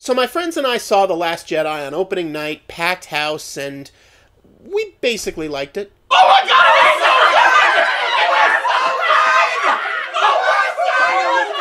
So my friends and I saw The Last Jedi on opening night, packed house, and we basically liked it. Oh my god, it was so good! It was so good! Oh my god, it was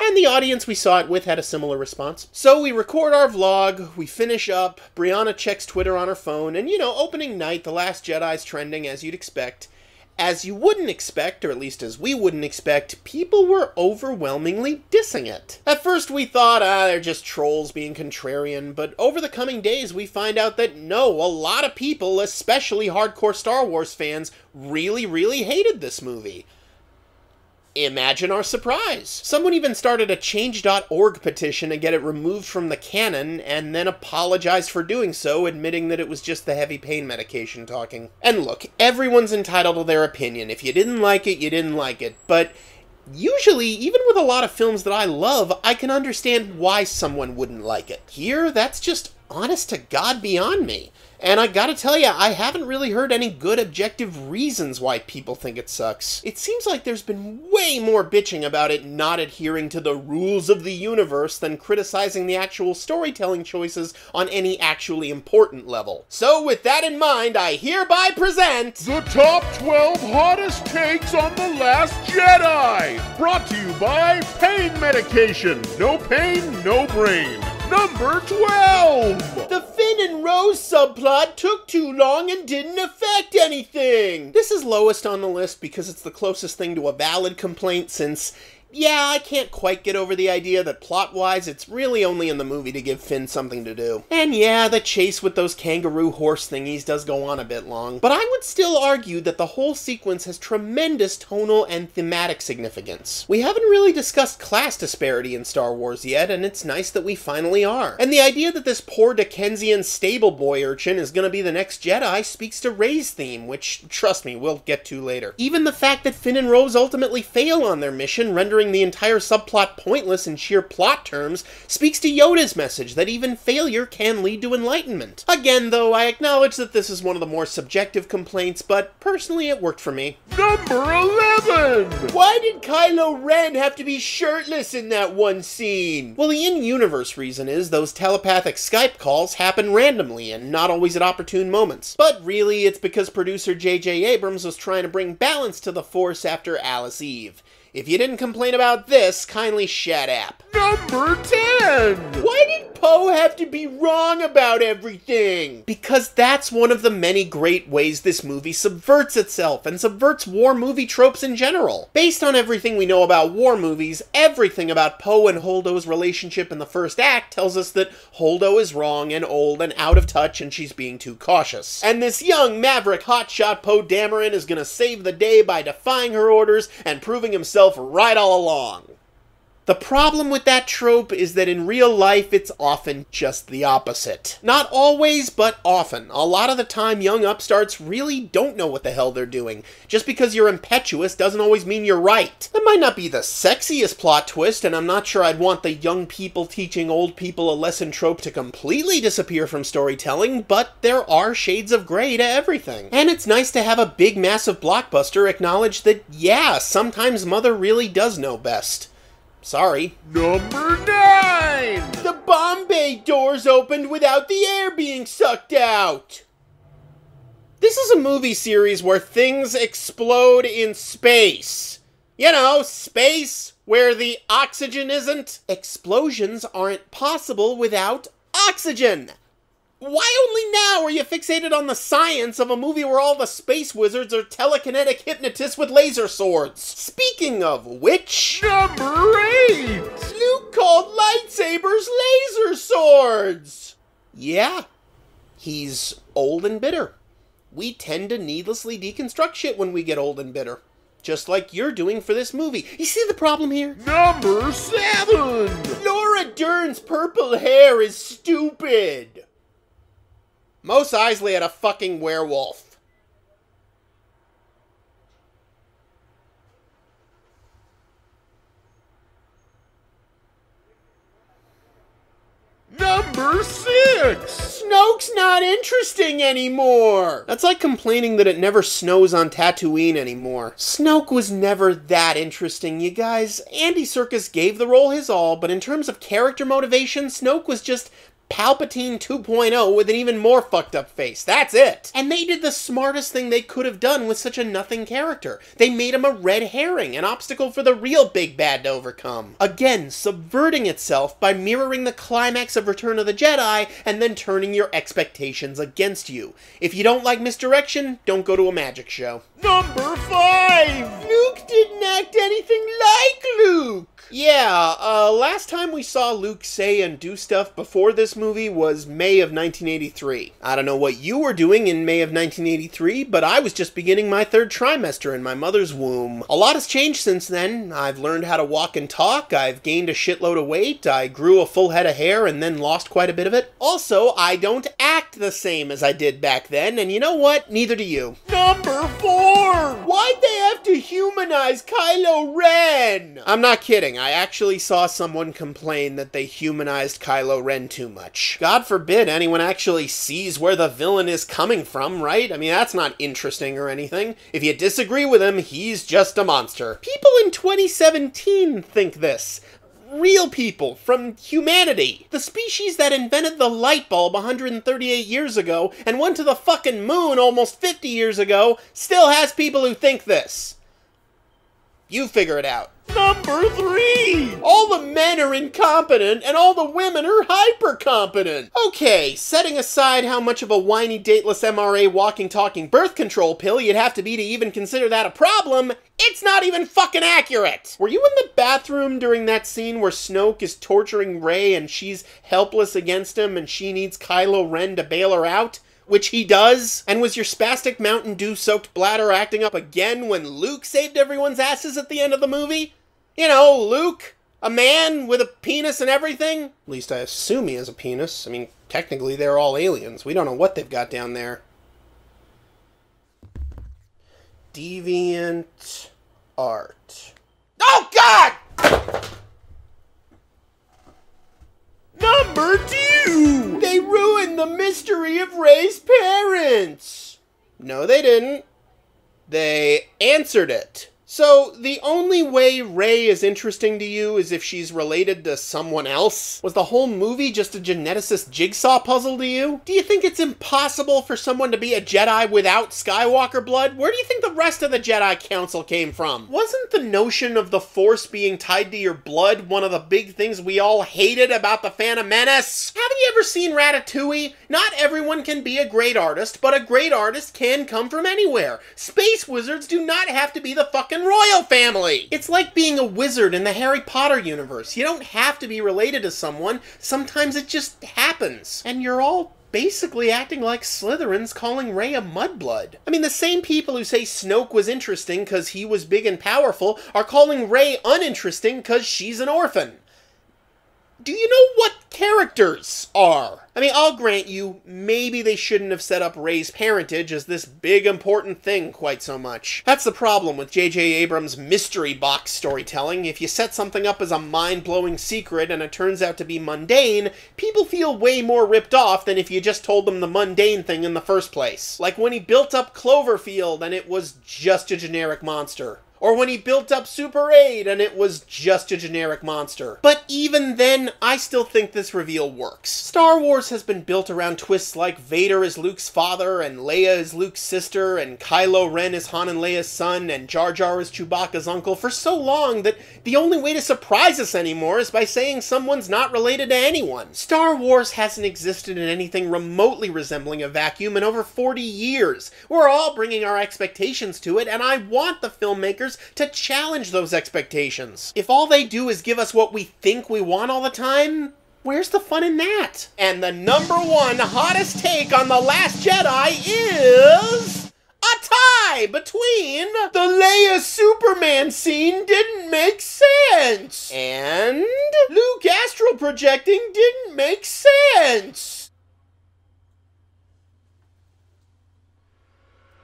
And the audience we saw it with had a similar response. So we record our vlog, we finish up, Brianna checks Twitter on her phone, and you know, opening night, The Last Jedi's trending as you'd expect. As you wouldn't expect, or at least as we wouldn't expect, people were overwhelmingly dissing it. At first we thought, they're just trolls being contrarian, but over the coming days we find out that no, a lot of people, especially hardcore Star Wars fans, really hated this movie. Imagine our surprise. Someone even started a change.org petition to get it removed from the canon, and then apologized for doing so, admitting that it was just the heavy pain medication talking. And look, everyone's entitled to their opinion. If you didn't like it, you didn't like it. But usually, even with a lot of films that I love, I can understand why someone wouldn't like it. Here, that's just honest to God beyond me. And I gotta tell ya, I haven't really heard any good objective reasons why people think it sucks. It seems like there's been way more bitching about it not adhering to the rules of the universe than criticizing the actual storytelling choices on any actually important level. So with that in mind, I hereby present the top 12 hottest takes on The Last Jedi! Brought to you by Pain Medication. No pain, no brain. Number 12! The Finn and Rose subplot took too long and didn't affect anything! This is lowest on the list because it's the closest thing to a valid complaint since, yeah, I can't quite get over the idea that plot-wise it's really only in the movie to give Finn something to do. And yeah, the chase with those kangaroo horse thingies does go on a bit long, but I would still argue that the whole sequence has tremendous tonal and thematic significance. We haven't really discussed class disparity in Star Wars yet, and it's nice that we finally are. And the idea that this poor Dickensian stable boy urchin is gonna be the next Jedi speaks to Rey's theme, which, trust me, we'll get to later. Even the fact that Finn and Rose ultimately fail on their mission, rendering the entire subplot pointless in sheer plot terms, speaks to Yoda's message that even failure can lead to enlightenment. Again, though, I acknowledge that this is one of the more subjective complaints, but personally it worked for me. Number 11! Why did Kylo Ren have to be shirtless in that one scene? Well, the in-universe reason is those telepathic Skype calls happen randomly and not always at opportune moments. But really, it's because producer J.J. Abrams was trying to bring balance to the Force after Alice Eve. If you didn't complain about this, kindly shut up. Number 10! Why did Poe have to be wrong about everything? Because that's one of the many great ways this movie subverts itself and subverts war movie tropes in general. Based on everything we know about war movies, everything about Poe and Holdo's relationship in the first act tells us that Holdo is wrong and old and out of touch and she's being too cautious. And this young maverick hotshot Poe Dameron is gonna save the day by defying her orders and proving himself right all along. The problem with that trope is that in real life, it's often just the opposite. Not always, but often. A lot of the time, young upstarts really don't know what the hell they're doing. Just because you're impetuous doesn't always mean you're right. That might not be the sexiest plot twist, and I'm not sure I'd want the young people teaching old people a lesson trope to completely disappear from storytelling, but there are shades of gray to everything. And it's nice to have a big, massive blockbuster acknowledge that, yeah, sometimes Mother really does know best. Sorry. Number 9! The bomb bay doors opened without the air being sucked out! This is a movie series where things explode in space. You know, space where the oxygen isn't. Explosions aren't possible without oxygen! Why only now are you fixated on the science of a movie where all the space wizards are telekinetic hypnotists with laser swords? Speaking of which... Number 8! Luke called lightsabers laser swords! Yeah, he's old and bitter. We tend to needlessly deconstruct shit when we get old and bitter. Just like you're doing for this movie. You see the problem here? Number 7! Laura Dern's purple hair is stupid! Mos Eisley had a fucking werewolf. Number 6! Snoke's not interesting anymore! That's like complaining that it never snows on Tatooine anymore. Snoke was never that interesting, you guys. Andy Serkis gave the role his all, but in terms of character motivation, Snoke was just Palpatine 2.0 with an even more fucked up face. That's it. And they did the smartest thing they could have done with such a nothing character. They made him a red herring, an obstacle for the real big bad to overcome. Again, subverting itself by mirroring the climax of Return of the Jedi and then turning your expectations against you. If you don't like misdirection, don't go to a magic show. Number 5! Luke didn't act anything like Luke! Yeah, last time we saw Luke say and do stuff before this movie was May of 1983. I don't know what you were doing in May of 1983, but I was just beginning my 3rd trimester in my mother's womb. A lot has changed since then. I've learned how to walk and talk, I've gained a shitload of weight, I grew a full head of hair and then lost quite a bit of it. Also, I don't act the same as I did back then, and you know what? Neither do you. Number 4! Why'd they have to humanize Kylo Ren? I'm not kidding. I actually saw someone complain that they humanized Kylo Ren too much. God forbid anyone actually sees where the villain is coming from, right? I mean, that's not interesting or anything. If you disagree with him, he's just a monster. People in 2017 think this. Real people from humanity. The species that invented the light bulb 138 years ago and went to the fucking moon almost 50 years ago still has people who think this. You figure it out. Number 3! All the men are incompetent and all the women are hyper-competent. Okay, setting aside how much of a whiny, dateless MRA walking, talking birth control pill you'd have to be to even consider that a problem, it's not even fucking accurate. Were you in the bathroom during that scene where Snoke is torturing Rey and she's helpless against him and she needs Kylo Ren to bail her out? Which he does? And was your spastic Mountain Dew-soaked bladder acting up again when Luke saved everyone's asses at the end of the movie? You know, Luke, a man with a penis and everything? At least I assume he has a penis. I mean, technically they're all aliens. We don't know what they've got down there. Deviant art. Oh, God! Number 2! They ruined the mystery of Rey's parents! No, they didn't. They answered it. So, the only way Rey is interesting to you is if she's related to someone else? Was the whole movie just a geneticist jigsaw puzzle to you? Do you think it's impossible for someone to be a Jedi without Skywalker blood? Where do you think the rest of the Jedi Council came from? Wasn't the notion of the Force being tied to your blood one of the big things we all hated about the Phantom Menace? Haven't you ever seen Ratatouille? Not everyone can be a great artist, but a great artist can come from anywhere. Space wizards do not have to be the fucking royal family. It's like being a wizard in the Harry Potter universe. You don't have to be related to someone. Sometimes it just happens. And you're all basically acting like Slytherins calling Rey a mudblood. I mean, the same people who say Snoke was interesting because he was big and powerful are calling Rey uninteresting because she's an orphan. Do you know what characters are? I mean, I'll grant you, maybe they shouldn't have set up Rey's parentage as this big important thing quite so much. That's the problem with J.J. Abrams' mystery box storytelling. If you set something up as a mind-blowing secret and it turns out to be mundane, people feel way more ripped off than if you just told them the mundane thing in the first place. Like when he built up Cloverfield and it was just a generic monster. Or when he built up Super 8 and it was just a generic monster. But even then, I still think this reveal works. Star Wars has been built around twists like Vader is Luke's father, and Leia is Luke's sister, and Kylo Ren is Han and Leia's son, and Jar Jar is Chewbacca's uncle for so long that the only way to surprise us anymore is by saying someone's not related to anyone. Star Wars hasn't existed in anything remotely resembling a vacuum in over 40 years. We're all bringing our expectations to it, and I want the filmmakers to challenge those expectations. If all they do is give us what we think we want all the time, where's the fun in that? And the number one hottest take on The Last Jedi is a tie between the Leia Superman scene didn't make sense and Luke astral projecting didn't make sense.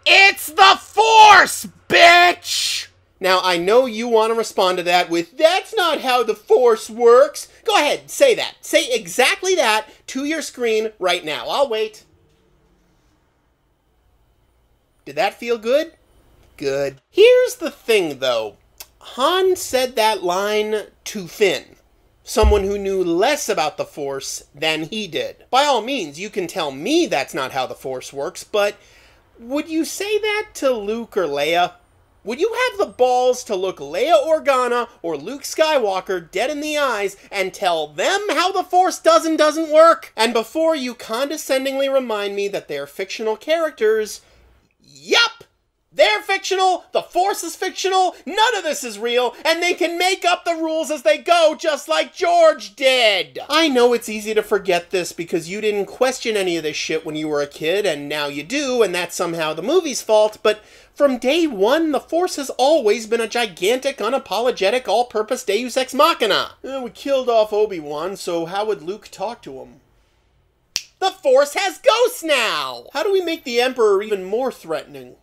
It's the Force, bitch! Now, I know you want to respond to that with, "That's not how the Force works." Go ahead, say that. Say exactly that to your screen right now. I'll wait. Did that feel good? Good. Here's the thing, though. Han said that line to Finn, someone who knew less about the Force than he did. By all means, you can tell me that's not how the Force works, but would you say that to Luke or Leia? Would you have the balls to look Leia Organa or Luke Skywalker dead in the eyes and tell them how the Force does and doesn't work? And before you condescendingly remind me that they're fictional characters, yup! They're fictional, the Force is fictional, none of this is real, and they can make up the rules as they go, just like George did! I know it's easy to forget this because you didn't question any of this shit when you were a kid, and now you do, and that's somehow the movie's fault, but from day one, the Force has always been a gigantic, unapologetic, all-purpose deus ex machina. We killed off Obi-Wan, so how would Luke talk to him? The Force has ghosts now! How do we make the Emperor even more threatening?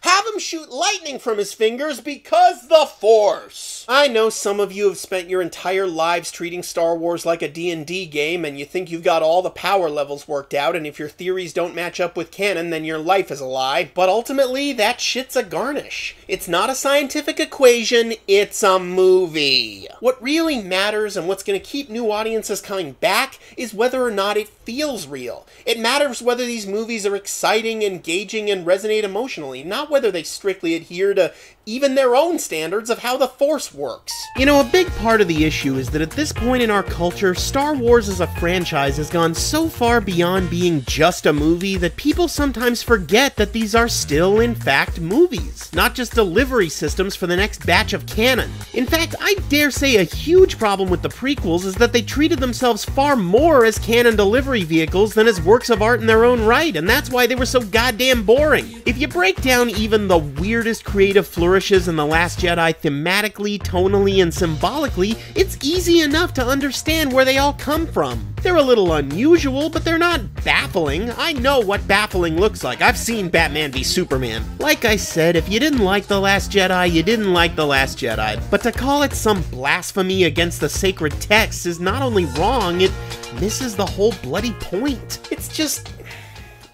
Have him shoot lightning from his fingers because the Force! I know some of you have spent your entire lives treating Star Wars like a D&D game, and you think you've got all the power levels worked out, and if your theories don't match up with canon, then your life is a lie. But ultimately, that shit's a garnish. It's not a scientific equation, it's a movie. What really matters, and what's going to keep new audiences coming back, is whether or not it feels real. It matters whether these movies are exciting, engaging, and resonate emotionally, not whether they strictly adhere to even their own standards of how the Force works. You know, a big part of the issue is that at this point in our culture, Star Wars as a franchise has gone so far beyond being just a movie that people sometimes forget that these are still, in fact, movies, not just delivery systems for the next batch of canon. In fact, I dare say a huge problem with the prequels is that they treated themselves far more as canon delivery vehicles than as works of art in their own right, and that's why they were so goddamn boring. If you break down even the weirdest creative flourishes in The Last Jedi thematically, tonally, and symbolically, it's easy enough to understand where they all come from. They're a little unusual, but they're not baffling. I know what baffling looks like. I've seen Batman v Superman. Like I said, if you didn't like The Last Jedi, you didn't like The Last Jedi. But to call it some blasphemy against the sacred texts is not only wrong, it misses the whole bloody point. It's just...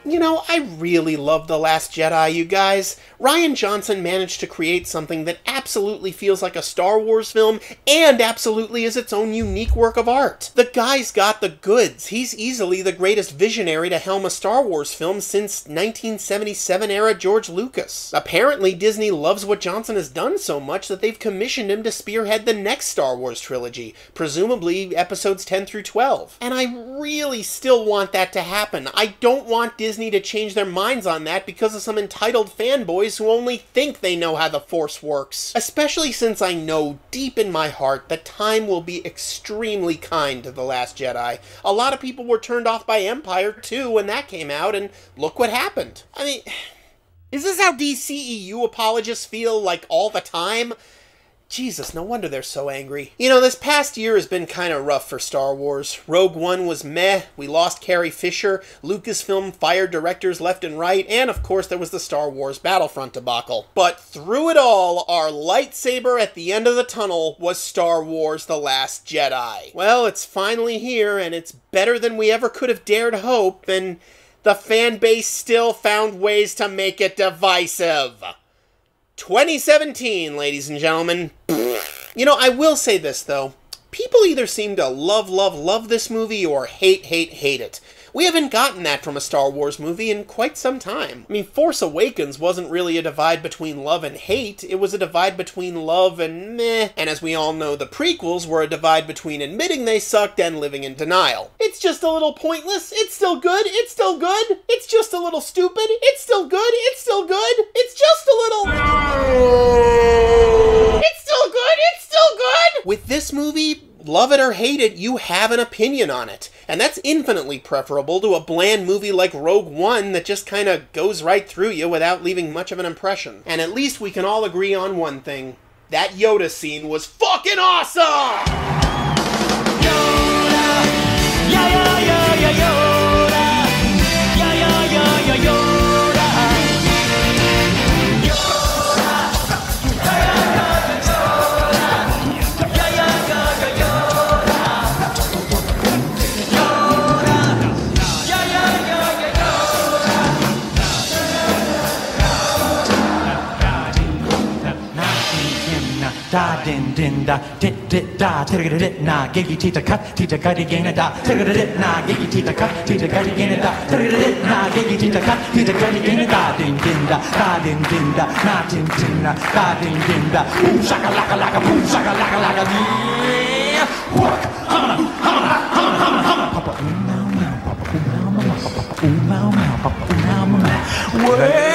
You know, I really love The Last Jedi, you guys. Rian Johnson managed to create something that absolutely feels like a Star Wars film and absolutely is its own unique work of art. The guy's got the goods. He's easily the greatest visionary to helm a Star Wars film since 1977 era George Lucas. Apparently, Disney loves what Johnson has done so much that they've commissioned him to spearhead the next Star Wars trilogy, presumably episodes 10 through 12. And I really still want that to happen. I don't want Disney to change their minds on that because of some entitled fanboys who only think they know how the Force works. Especially since I know deep in my heart that time will be extremely kind to The Last Jedi. A lot of people were turned off by Empire too when that came out, and look what happened. I mean, is this how DCEU apologists feel like all the time? Jesus, no wonder they're so angry. You know, this past year has been kind of rough for Star Wars. Rogue One was meh, we lost Carrie Fisher, Lucasfilm fired directors left and right, and of course there was the Star Wars Battlefront debacle. But through it all, our lightsaber at the end of the tunnel was Star Wars The Last Jedi. Well, it's finally here, and it's better than we ever could have dared hope, and the fan base still found ways to make it divisive. 2017, ladies and gentlemen. You know, I will say this, though. People either seem to love this movie or hate it. We haven't gotten that from a Star Wars movie in quite some time. I mean, Force Awakens wasn't really a divide between love and hate, it was a divide between love and meh. And as we all know, the prequels were a divide between admitting they sucked and living in denial. It's just a little pointless, it's still good, it's still good, it's just a little stupid, it's still good, it's still good, it's just a little... It's still good, it's still good! With this movie, love it or hate it, you have an opinion on it. And that's infinitely preferable to a bland movie like Rogue One that just kind of goes right through you without leaving much of an impression. And at least we can all agree on one thing. That Yoda scene was fucking awesome! Yoda! Yeah, yeah, yeah, yeah, Yoda! Yeah, yeah, yeah, yeah, Yoda! Yoda! Yeah, yeah, din din da dit dit da tigga dit na giggy tita cut again da tigga dit na giggy tita cut again da tigga dit na giggy tita cut again da din din da na din din da da din din da boom shaka laka boom shaka laka yeah work papa papa well